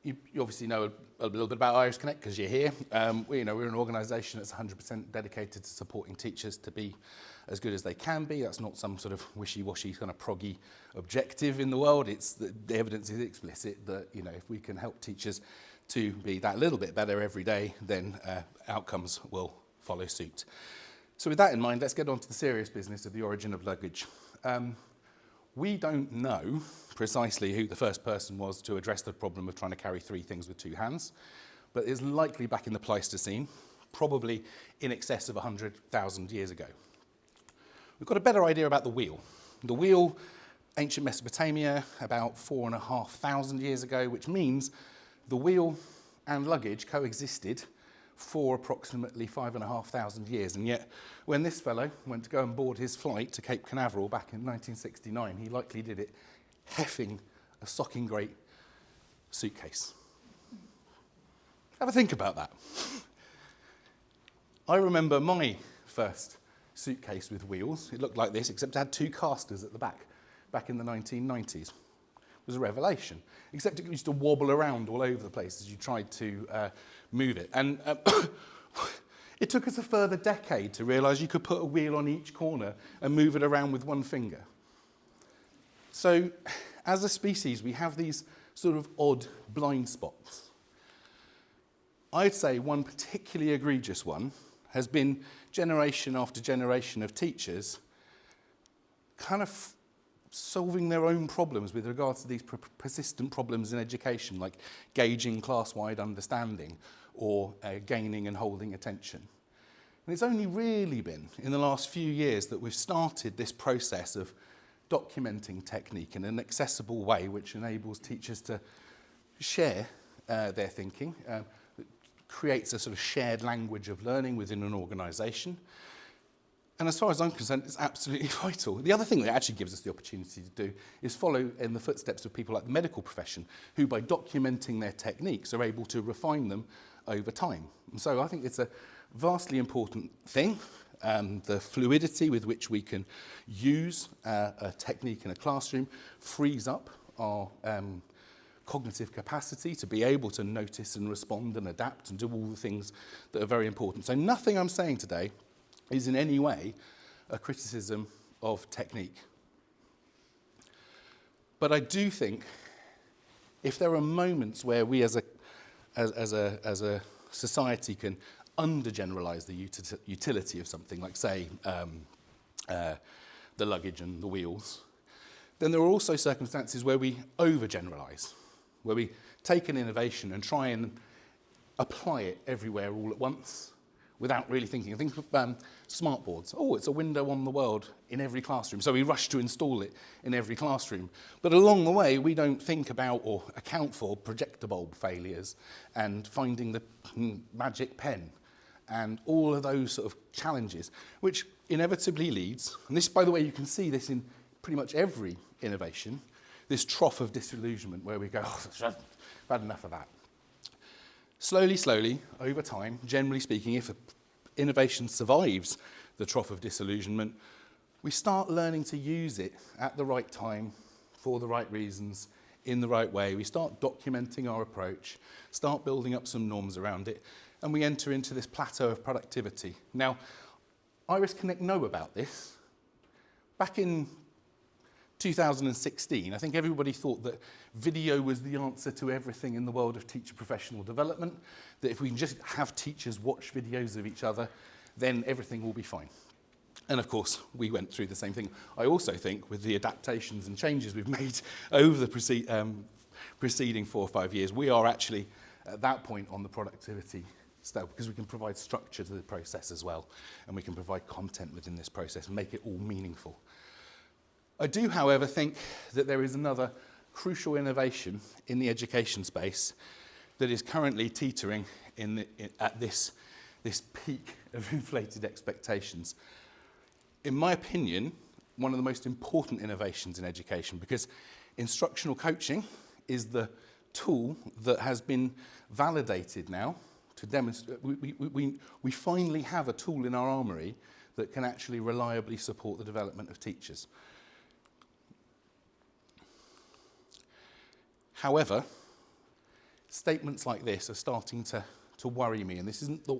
you obviously know a little bit about Iris Connect because you're here. We're an organisation that's 100% dedicated to supporting teachers to be as good as they can be. That's not some sort of wishy-washy kind of proggy objective in the world. It's the evidence is explicit that if we can help teachers to be that little bit better every day, then outcomes will follow suit. So with that in mind, let's get on to the serious business of the origin of luggage. We don't know precisely who the first person was to address the problem of trying to carry 3 things with 2 hands, but it's likely back in the Pleistocene, probably in excess of 100,000 years ago. We've got a better idea about the wheel. The wheel, ancient Mesopotamia, about 4,500 years ago, which means the wheel and luggage coexisted for approximately 5,500 years. And yet, when this fellow went to go and board his flight to Cape Canaveral back in 1969, he likely did it heffing a socking great suitcase. Have a think about that. I remember my first suitcase with wheels. It looked like this, except it had 2 casters at the back in the 1990s. It was a revelation, except it used to wobble around all over the place as you tried to move it. And it took us a further decade to realise you could put a wheel on each corner and move it around with 1 finger. So, as a species, we have these sort of odd blind spots. I'd say one particularly egregious one has been generation after generation of teachers kind of solving their own problems with regards to these persistent problems in education, like gauging class-wide understanding or gaining and holding attention. And it's only really been in the last few years that we've started this process of documenting technique in an accessible way which enables teachers to share their thinking, creates a sort of shared language of learning within an organisation. And as far as I'm concerned, it's absolutely vital. The other thing that actually gives us the opportunity to do is follow in the footsteps of people like the medical profession, who by documenting their techniques are able to refine them over time. And so I think it's a vastly important thing. The fluidity with which we can use a technique in a classroom frees up our cognitive capacity to be able to notice and respond and adapt and do all the things that are very important. So nothing I'm saying today is in any way a criticism of technique. But I do think if there are moments where we as a society can undergeneralise the utility of something, like say the luggage and the wheels, then there are also circumstances where we overgeneralise, where we take an innovation and try and apply it everywhere all at once without really thinking. Think of smart boards. Oh, it's a window on the world in every classroom, so we rush to install it in every classroom. But along the way, we don't think about or account for projector bulb failures and finding the magic pen and all of those sort of challenges, which inevitably leads, and this, by the way, you can see this in pretty much every innovation, this trough of disillusionment where we go, oh, I've had enough of that. Slowly, over time, generally speaking, if innovation survives the trough of disillusionment, we start learning to use it at the right time, for the right reasons, in the right way. We start documenting our approach, start building up some norms around it, and we enter into this plateau of productivity. Now, Iris Connect know about this. Back in 2016, I think everybody thought that video was the answer to everything in the world of teacher professional development, that if we can just have teachers watch videos of each other, then everything will be fine. And of course, we went through the same thing. I also think with the adaptations and changes we've made over the preceding 4 or 5 years, we are actually at that point on the productivity scale, because we can provide structure to the process as well, and we can provide content within this process and make it all meaningful. I do, however, think that there is another crucial innovation in the education space that is currently teetering at this peak of inflated expectations. In my opinion, one of the most important innovations in education, because instructional coaching is the tool that has been validated now to demonstrate. We finally have a tool in our armoury that can actually reliably support the development of teachers. However, statements like this are starting to worry me, and this isn't the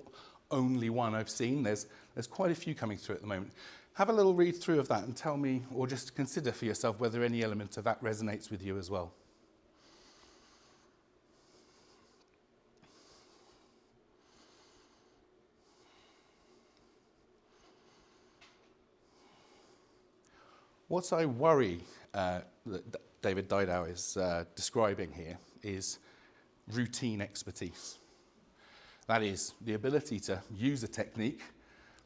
only one I've seen. There's quite a few coming through at the moment. Have a little read through of that and tell me, or just consider for yourself, whether any element of that resonates with you as well. What I worry that David Didow is describing here is routine expertise. That is, the ability to use a technique,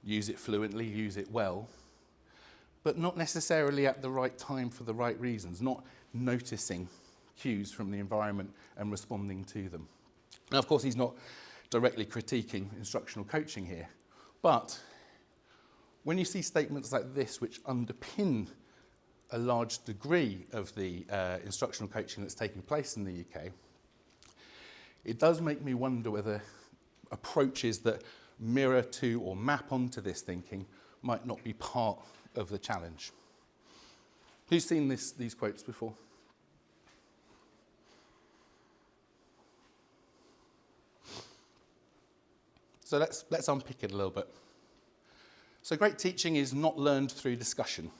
use it fluently, use it well, but not necessarily at the right time for the right reasons, not noticing cues from the environment and responding to them. Now, of course, he's not directly critiquing instructional coaching here, but when you see statements like this which underpin a large degree of the instructional coaching that's taking place in the UK, it does make me wonder whether approaches that mirror to or map onto this thinking might not be part of the challenge. Who's seen these quotes before? So let's unpick it a little bit. So great teaching is not learned through discussion.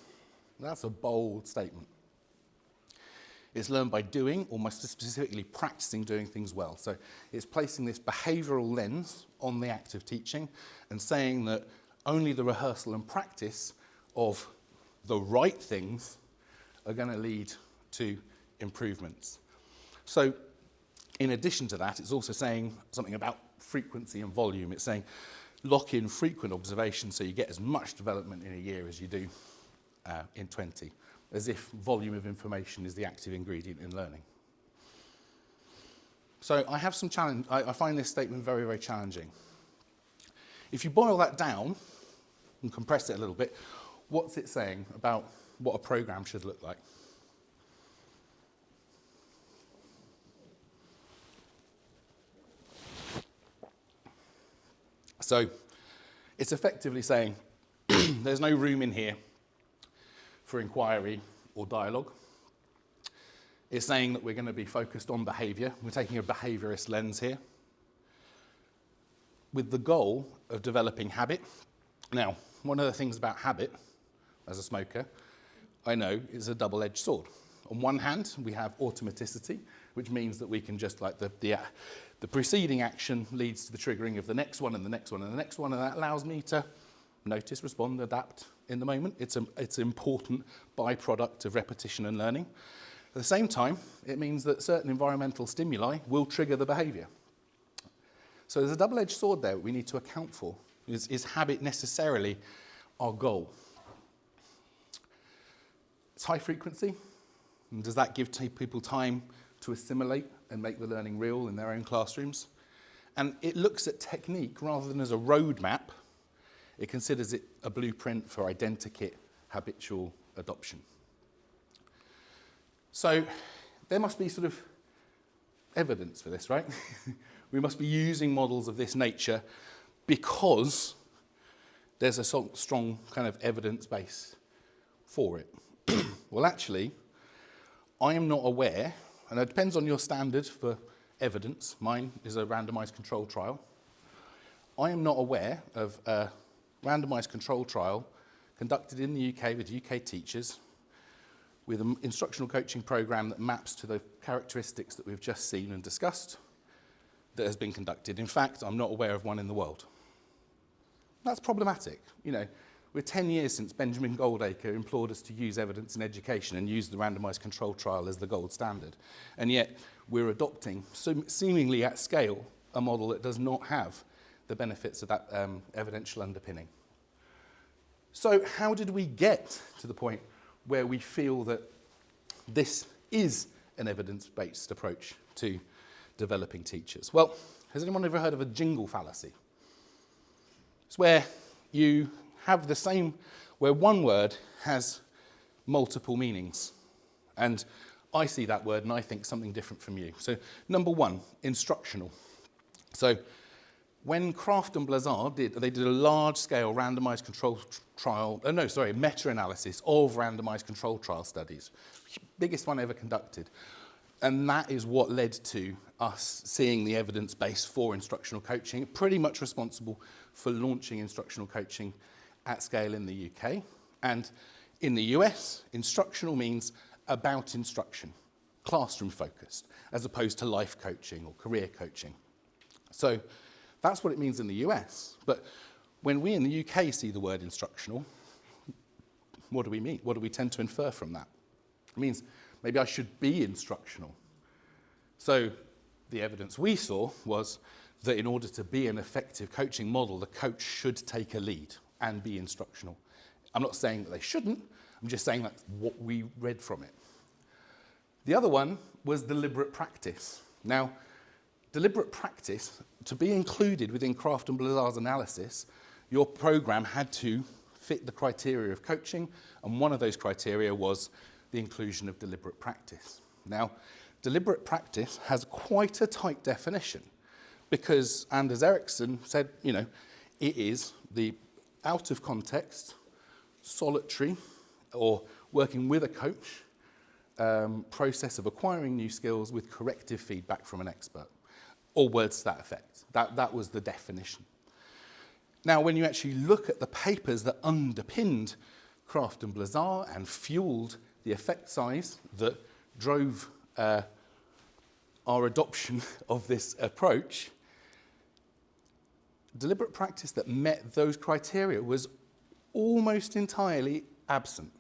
That's a bold statement. It's learned by doing, or more specifically practicing doing things well. So it's placing this behavioural lens on the act of teaching and saying that only the rehearsal and practice of the right things are going to lead to improvements. So in addition to that, it's also saying something about frequency and volume. It's saying lock in frequent observation so you get as much development in a year as you do in 20, as if volume of information is the active ingredient in learning. So I have some challenge. I find this statement very, very challenging. If you boil that down and compress it a little bit, what's it saying about what a program should look like? So it's effectively saying there's no room in here for inquiry or dialogue. It's saying that we're going to be focused on behaviour. We're taking a behaviourist lens here with the goal of developing habit. Now, one of the things about habit, as a smoker, I know is a double-edged sword. On one hand, we have automaticity, which means that we can just, like the preceding action leads to the triggering of the next one and the next one and the next one, and that allows me to notice, respond, adapt in the moment. It's an important byproduct of repetition and learning. At the same time, it means that certain environmental stimuli will trigger the behaviour. So there's a double-edged sword there that we need to account for. Is habit necessarily our goal? It's high frequency. And does that give people time to assimilate and make the learning real in their own classrooms? And it looks at technique rather than as a roadmap. It considers it a blueprint for identikit habitual adoption. So there must be sort of evidence for this, right? We must be using models of this nature because there's a strong kind of evidence base for it. Well, actually, I am not aware, and it depends on your standard for evidence. Mine is a randomised control trial. I am not aware of a randomised control trial conducted in the UK with UK teachers with an instructional coaching programme that maps to the characteristics that we've just seen and discussed that has been conducted. In fact, I'm not aware of one in the world. That's problematic. You know, we're 10 years since Benjamin Goldacre implored us to use evidence in education and use the randomised control trial as the gold standard. And yet we're adopting, seemingly at scale, a model that does not have the benefits of that evidential underpinning. So how did we get to the point where we feel that this is an evidence-based approach to developing teachers? Well, has anyone ever heard of a jingle fallacy? It's where you have the same, where one word has multiple meanings. And I see that word and I think something different from you. So number one, instructional. So when Kraft and Blazar did a large-scale randomised control trial, meta-analysis of randomised control trial studies, biggest one ever conducted. And that is what led to us seeing the evidence base for instructional coaching, pretty much responsible for launching instructional coaching at scale in the UK. And in the US, instructional means about instruction, classroom focused, as opposed to life coaching or career coaching. So that's what it means in the US. But when we in the UK see the word instructional, what do we mean? What do we tend to infer from that? It means maybe I should be instructional. So the evidence we saw was that in order to be an effective coaching model, the coach should take a lead and be instructional. I'm not saying that they shouldn't, I'm just saying that's what we read from it. The other one was deliberate practice. Now, deliberate practice, to be included within Craft and Blizzard's analysis, your program had to fit the criteria of coaching, and one of those criteria was the inclusion of deliberate practice. Now, deliberate practice has quite a tight definition because Anders Ericsson said, it is the out of context, solitary, or working with a coach process of acquiring new skills with corrective feedback from an expert, or words to that effect. That was the definition. Now, when you actually look at the papers that underpinned Craft and Blizzard and fueled the effect size that drove our adoption of this approach, deliberate practice that met those criteria was almost entirely absent.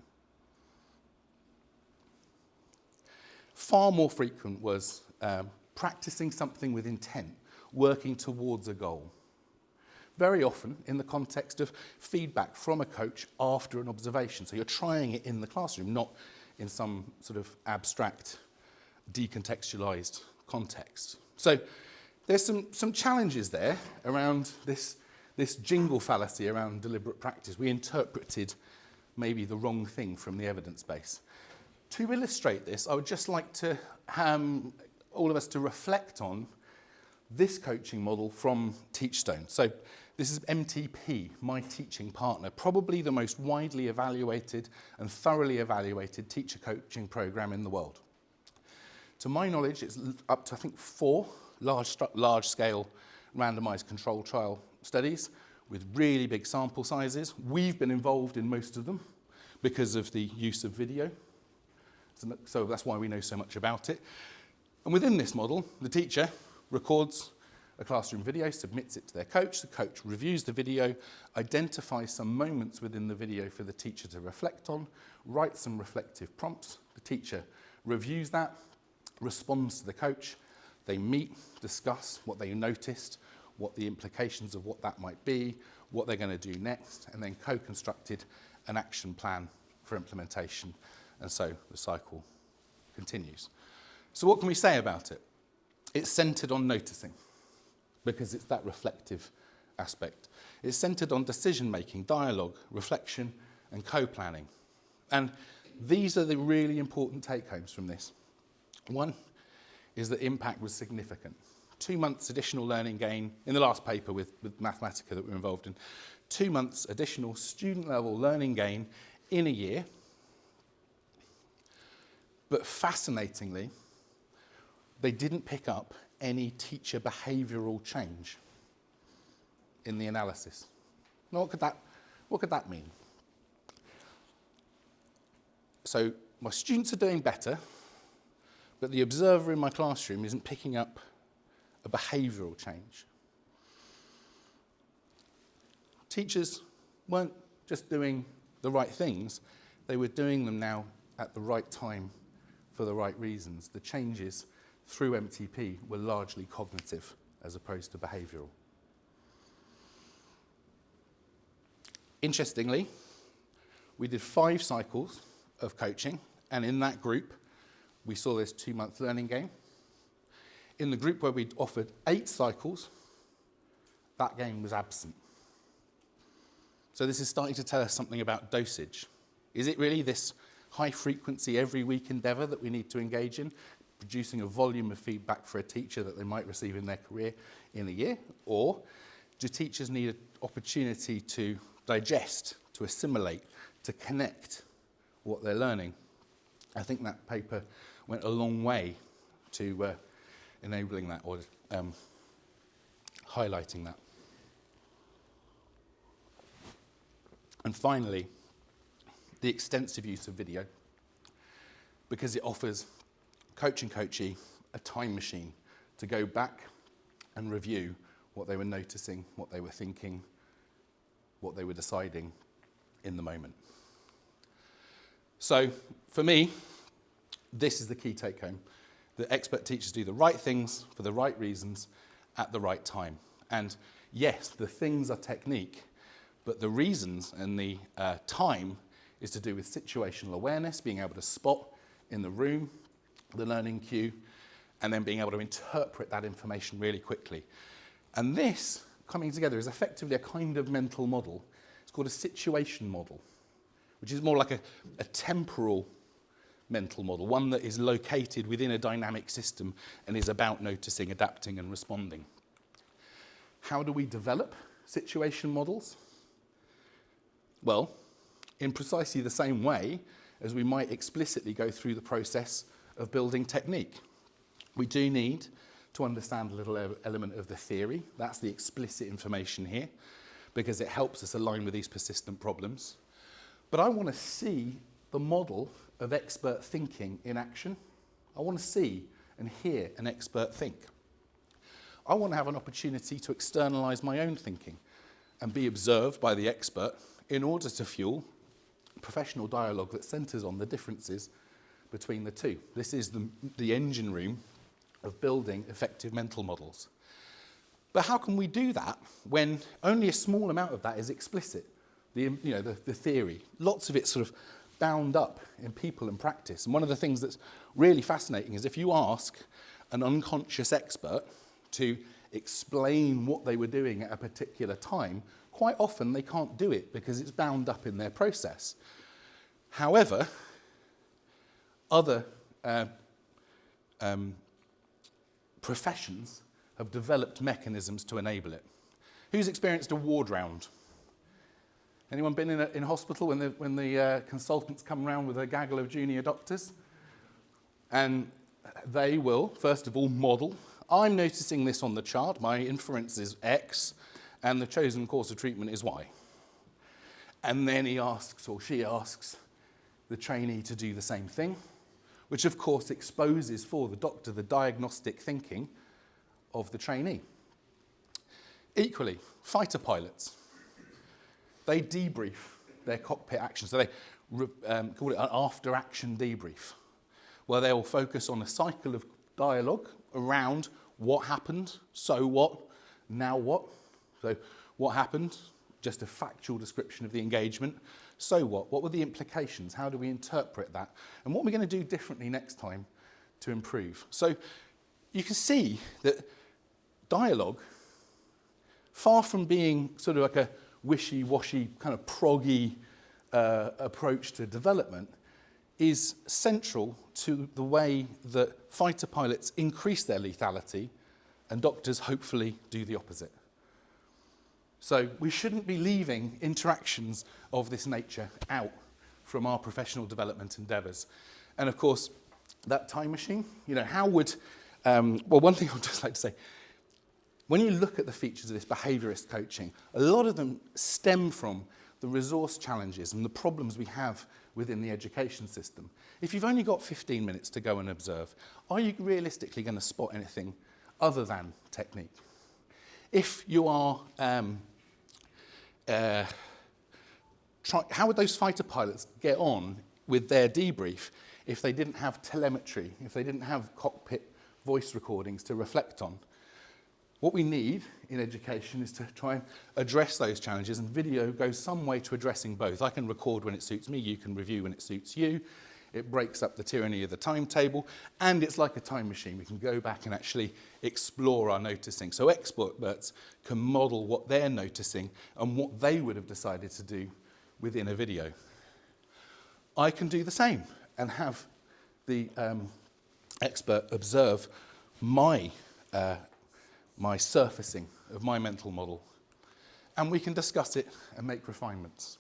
Far more frequent was practicing something with intent, working towards a goal. Very often in the context of feedback from a coach after an observation. So you're trying it in the classroom, not in some sort of abstract, decontextualized context. So there's some challenges there around this jingle fallacy around deliberate practice. We interpreted maybe the wrong thing from the evidence base. To illustrate this, I would just like to all of us to reflect on this coaching model from Teachstone. So this is MTP, my teaching partner, probably the most widely evaluated and thoroughly evaluated teacher coaching program in the world. To my knowledge, it's up to, I think, 4 large-scale randomized control trial studies with really big sample sizes. We've been involved in most of them because of the use of video. So that's why we know so much about it. And within this model, the teacher records a classroom video, submits it to their coach. The coach reviews the video, identifies some moments within the video for the teacher to reflect on, writes some reflective prompts. The teacher reviews that, responds to the coach. They meet, discuss what they noticed, what the implications of what that might be, what they're going to do next, and then co-constructed an action plan for implementation. And so the cycle continues. So what can we say about it? It's centered on noticing, because it's that reflective aspect. It's centered on decision-making, dialogue, reflection, and co-planning. And these are the really important take-homes from this. One is that impact was significant. 2 months additional learning gain in the last paper with Mathematica that we're involved in. 2 months additional student-level learning gain in a year. But fascinatingly, they didn't pick up any teacher behavioural change in the analysis. Now, what could that mean? So my students are doing better, but the observer in my classroom isn't picking up a behavioural change. Teachers weren't just doing the right things, they were doing them now at the right time for the right reasons. The changes through MTP were largely cognitive as opposed to behavioural. Interestingly, we did 5 cycles of coaching, and in that group, we saw this 2-month learning gain. In the group where we offered 8 cycles, that gain was absent. So this is starting to tell us something about dosage. Is it really this high-frequency, every-week endeavour that we need to engage in, producing a volume of feedback for a teacher that they might receive in their career in a year? Or do teachers need an opportunity to digest, to assimilate, to connect what they're learning? I think that paper went a long way to enabling that or highlighting that. And finally, the extensive use of video, because it offers coach and coachee a time machine to go back and review what they were noticing, what they were thinking, what they were deciding in the moment. So for me, this is the key take home. The expert teachers do the right things for the right reasons at the right time. And yes, the things are technique, but the reasons and the time is to do with situational awareness, being able to spot in the room the learning cue, and then being able to interpret that information really quickly. And this coming together is effectively a kind of mental model. It's called a situation model, which is more like a temporal mental model, one that is located within a dynamic system and is about noticing, adapting, and responding. How do we develop situation models? Well, in precisely the same way as we might explicitly go through the process of building technique. We do need to understand a little element of the theory. That's the explicit information here, because it helps us align with these persistent problems. But I want to see the model of expert thinking in action. I want to see and hear an expert think. I want to have an opportunity to externalize my own thinking and be observed by the expert in order to fuel professional dialogue that centres on the differences between the two. This is the engine room of building effective mental models. But how can we do that when only a small amount of that is explicit? The theory. Lots of it's sort of bound up in people and practice. And one of the things that's really fascinating is if you ask an unconscious expert to explain what they were doing at a particular time, quite often they can't do it because it's bound up in their process. However, other professions have developed mechanisms to enable it. Who's experienced a ward round? Anyone been in a hospital when the consultants come around with a gaggle of junior doctors? And they will, first of all, model. I'm noticing this on the chart. My inference is X, and the chosen course of treatment is Y. And then he asks, or she asks, the trainee to do the same thing, which of course exposes for the doctor the diagnostic thinking of the trainee. Equally, fighter pilots. They debrief their cockpit action. So they call it an after-action debrief, where they will focus on a cycle of dialogue around what happened, so what, now what. So what happened, just a factual description of the engagement. So what were the implications? How do we interpret that? And what are we going to do differently next time to improve? So you can see that dialogue, far from being sort of like a wishy-washy, kind of proggy approach to development, is central to the way that fighter pilots increase their lethality and doctors hopefully do the opposite. So we shouldn't be leaving interactions of this nature out from our professional development endeavours. And of course, that time machine, how would, well, one thing I'd just like to say, when you look at the features of this behaviourist coaching, a lot of them stem from the resource challenges and the problems we have within the education system. If you've only got 15 minutes to go and observe, are you realistically going to spot anything other than technique? If you are, how would those fighter pilots get on with their debrief if they didn't have telemetry, if they didn't have cockpit voice recordings to reflect on? What we need in education is to try and address those challenges, and video goes some way to addressing both. I can record when it suits me, you can review when it suits you. It breaks up the tyranny of the timetable, and it's like a time machine. We can go back and actually explore our noticing. So experts can model what they're noticing and what they would have decided to do within a video. I can do the same and have the expert observe my surfacing of my mental model, and we can discuss it and make refinements.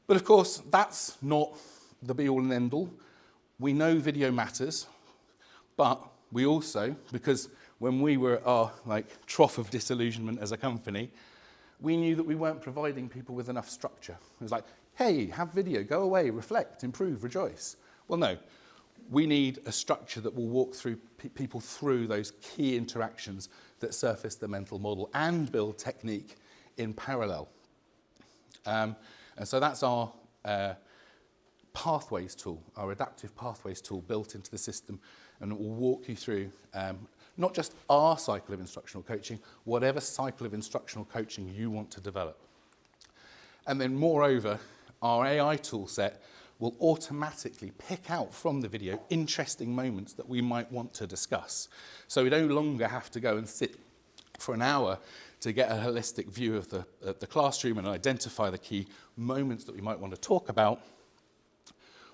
But of course, that's not the be-all and end-all. We know video matters. But we also, because when we were at our trough of disillusionment as a company, we knew that we weren't providing people with enough structure. It was like, hey, have video, go away, reflect, improve, rejoice. Well, no, we need a structure that will walk through people through those key interactions that surface the mental model and build technique in parallel. And so that's our pathways tool, our adaptive pathways tool built into the system, and it will walk you through not just our cycle of instructional coaching, whatever cycle of instructional coaching you want to develop. And then moreover, our AI tool set will automatically pick out from the video interesting moments that we might want to discuss. So we no longer have to go and sit for an hour to get a holistic view of the classroom and identify the key moments that we might want to talk about.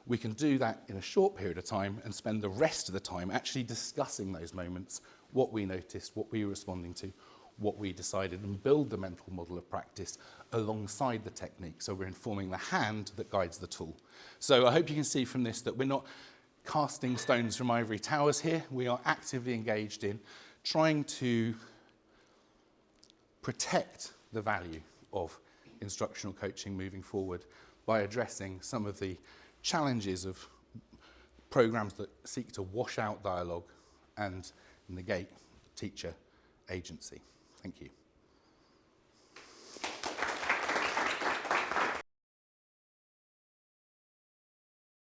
We can do that in a short period of time and spend the rest of the time actually discussing those moments, what we noticed, what we were responding to, what we decided, and build the mental model of practice alongside the technique. So we're informing the hand that guides the tool. So I hope you can see from this that we're not casting stones from ivory towers here. We are actively engaged in trying to protect the value of instructional coaching moving forward by addressing some of the challenges of programs that seek to wash out dialogue and negate teacher agency. Thank you.